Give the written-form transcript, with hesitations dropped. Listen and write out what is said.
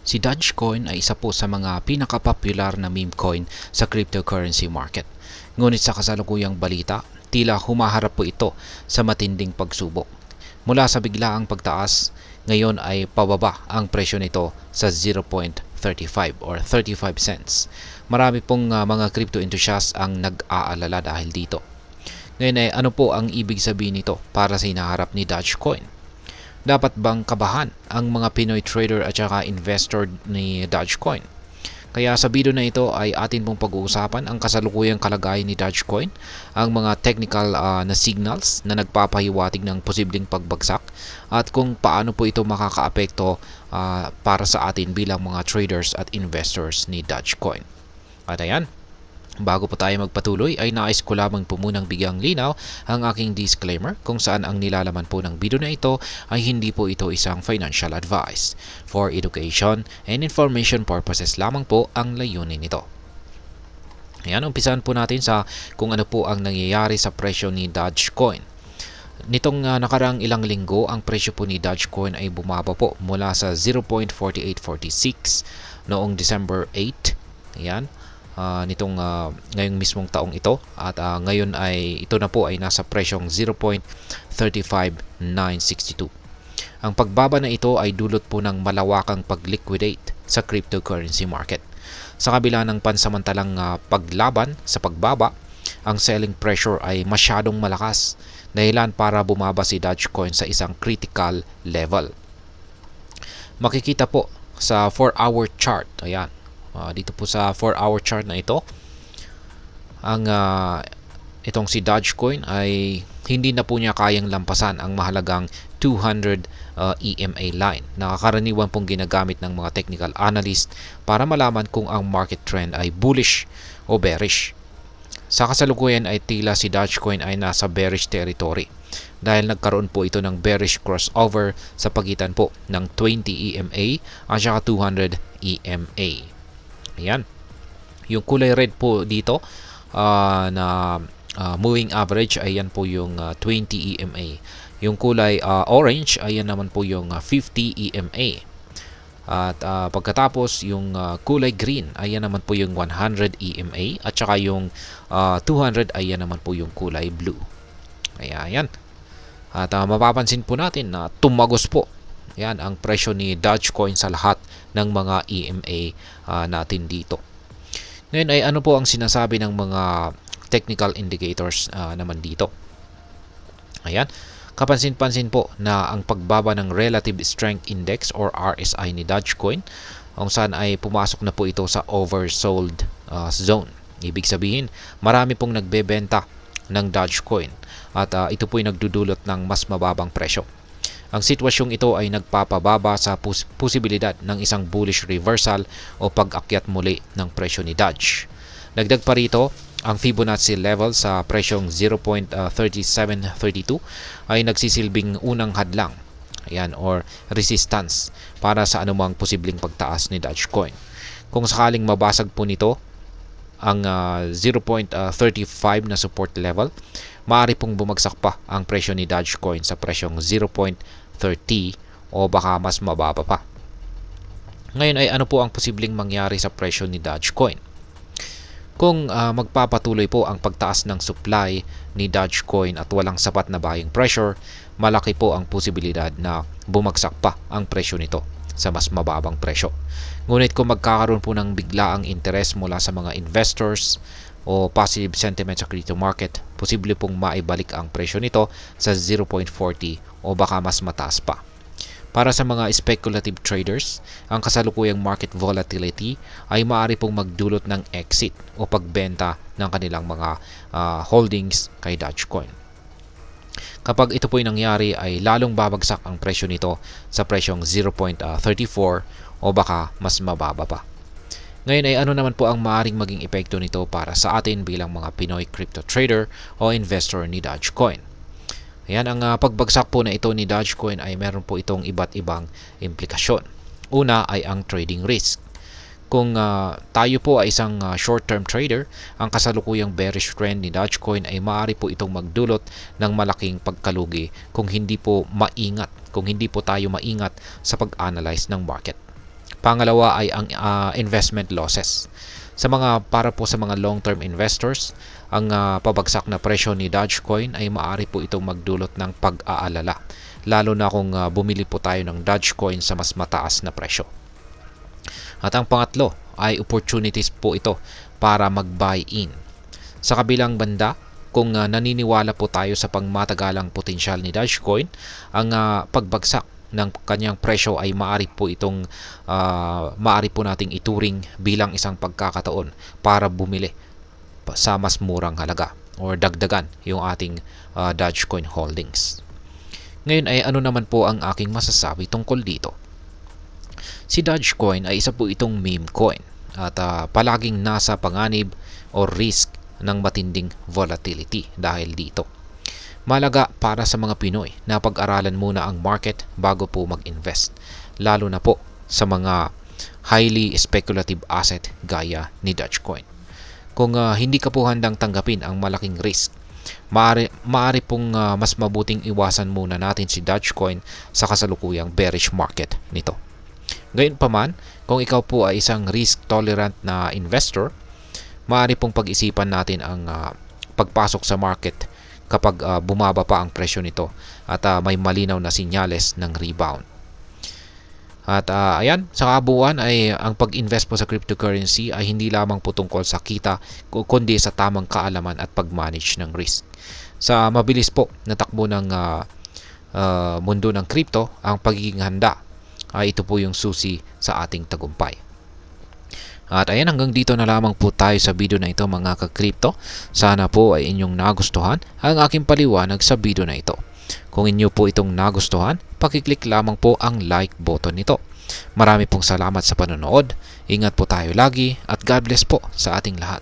Si Dogecoin ay isa po sa mga pinakapopular na meme coin sa cryptocurrency market. Ngunit sa kasalukuyang balita, tila humaharap po ito sa matinding pagsubok. Mula sa biglaang pagtaas, ngayon ay pababa ang presyo nito sa 0.35 or 35 cents. Marami pong mga crypto enthusiasts ang nag-aalala dahil dito. Ngayon ay ano po ang ibig sabihin nito para sa hinaharap ni Dogecoin? Dapat bang kabahan ang mga Pinoy trader at saka investor ni Dogecoin? Kaya sa video na ito ay atin pong pag-uusapan ang kasalukuyang kalagayan ni Dogecoin, ang mga technical na signals na nagpapahiwatig ng posibleng pagbagsak at kung paano po ito makakaapekto para sa atin bilang mga traders at investors ni Dogecoin. At ayan, bago po tayo magpatuloy ay nais ko lamang po munang bigyang linaw ang aking disclaimer kung saan ang nilalaman po ng video na ito ay hindi po ito isang financial advice. For education and information purposes lamang po ang layunin nito. Ayan, umpisahan po natin sa kung ano po ang nangyayari sa presyo ni Dogecoin. Nitong nakarang ilang linggo, ang presyo po ni Dogecoin ay bumaba po mula sa 0.4846 noong December 8. Ayan. Ngayong mismong taong ito at ngayon ay ito na po ay nasa presyong 0.35962. Ang pagbaba na ito ay dulot po ng malawakang pag-liquidate sa cryptocurrency market. Sa kabila ng pansamantalang paglaban sa pagbaba, ang selling pressure ay masyadong malakas, dahilan para bumaba si Dogecoin sa isang critical level. Makikita po sa 4-hour chart, ayan. Dito po sa 4-hour chart na ito, ang itong si Dogecoin ay hindi na po niya kayang lampasan ang mahalagang 200 EMA line. Nakakaraniwan pong ginagamit ng mga technical analyst para malaman kung ang market trend ay bullish o bearish. Sa kasalukuyan ay tila si Dogecoin ay nasa bearish territory dahil nagkaroon po ito ng bearish crossover sa pagitan po ng 20 EMA at saka 200 EMA. Ayan. Yung kulay red po dito na moving average, ayan po yung 20 EMA. Yung kulay orange, ayan naman po yung 50 EMA. At pagkatapos yung kulay green, ayan naman po yung 100 EMA. At saka yung 200, ayan naman po yung kulay blue. Ayan. At mapapansin po natin na tumagos po yan ang presyo ni Dogecoin sa lahat ng mga EMA natin dito. Ngayon ay ano po ang sinasabi ng mga technical indicators naman dito. Ayan, kapansin-pansin po na ang pagbaba ng Relative Strength Index or RSI ni Dogecoin, kung saan ay pumasok na po ito sa oversold zone. Ibig sabihin, marami pong nagbebenta ng Dogecoin at ito po ay nagdudulot ng mas mababang presyo. Ang sitwasyong ito ay nagpapababa sa posibilidad ng isang bullish reversal o pag-akyat muli ng presyo ni Doge. Dagdag pa rito, ang Fibonacci level sa presyong 0.3732 ay nagsisilbing unang hadlang, ayan, or resistance para sa anumang posibleng pagtaas ni Dogecoin. Kung sakaling mabasag po nito ang 0.35 na support level, maaari pong bumagsak pa ang presyo ni Dogecoin sa presyong 0.30 o baka mas mababa pa. Ngayon ay ano po ang posibleng mangyari sa presyo ni Dogecoin? Kung magpapatuloy po ang pagtaas ng supply ni Dogecoin at walang sapat na buying pressure, malaki po ang posibilidad na bumagsak pa ang presyo nito sa mas mababang presyo. Ngunit kung magkakaroon po ng biglaang interes mula sa mga investors o positive sentiment sa crypto market, posible pong maibalik ang presyo nito sa 0.40 o baka mas mataas pa. Para sa mga speculative traders, ang kasalukuyang market volatility ay maaari pong magdulot ng exit o pagbenta ng kanilang mga holdings kay Dogecoin. Kapag ito po ay nangyari ay lalong babagsak ang presyo nito sa presyong 0.34 o baka mas mababa pa. Ngayon ay ano naman po ang maaaring maging epekto nito para sa atin bilang mga Pinoy crypto trader o investor ni Dogecoin. Ayan, ang pagbagsak po na ito ni Dogecoin ay meron po itong iba't ibang implikasyon. Una ay ang trading risk. Kung tayo po ay isang short-term trader, ang kasalukuyang bearish trend ni Dogecoin ay maaari po itong magdulot ng malaking pagkalugi kung hindi po tayo maingat sa pag-analyze ng market. Pangalawa ay ang investment losses. Para po sa mga long-term investors, ang pabagsak na presyo ni Dogecoin ay maaari po itong magdulot ng pag-aalala, lalo na kung bumili po tayo ng Dogecoin sa mas mataas na presyo. At ang pangatlo ay opportunities po ito para mag-buy in. Sa kabilang banda, kung naniniwala po tayo sa pangmatagalang potensyal ni Dogecoin, ang pagbagsak ng kanyang presyo ay maaari po nating ituring bilang isang pagkakataon para bumili sa mas murang halaga or dagdagan yung ating Dogecoin holdings. Ngayon ay ano naman po ang aking masasabi tungkol dito? Si Dogecoin ay isa po itong meme coin at palaging nasa panganib o risk ng matinding volatility dahil dito. Malaga para sa mga Pinoy na pag-aralan muna ang market bago po mag-invest, lalo na po sa mga highly speculative asset gaya ni Dogecoin. Kung hindi ka po handang tanggapin ang malaking risk, maaari pong mas mabuting iwasan muna natin si Dogecoin sa kasalukuyang bearish market nito. Gayunpaman, kung ikaw po ay isang risk-tolerant na investor, maaari pong pag-isipan natin ang pagpasok sa market kapag bumaba pa ang presyo nito at may malinaw na sinyales ng rebound. At ayan, sa kabuuan ay ang pag-invest po sa cryptocurrency ay hindi lamang po tungkol sa kita kundi sa tamang kaalaman at pag-manage ng risk. Sa mabilis po na takbo ng mundo ng crypto, ang pagiging handa ay ito po yung susi sa ating tagumpay. At ayan, hanggang dito na lamang po tayo sa video na ito mga ka-crypto. Sana po ay inyong nagustuhan ang aking paliwanag sa video na ito. Kung inyo po itong nagustuhan, pakiclick lamang po ang like button nito. Marami pong salamat sa panonood. Ingat po tayo lagi at God bless po sa ating lahat.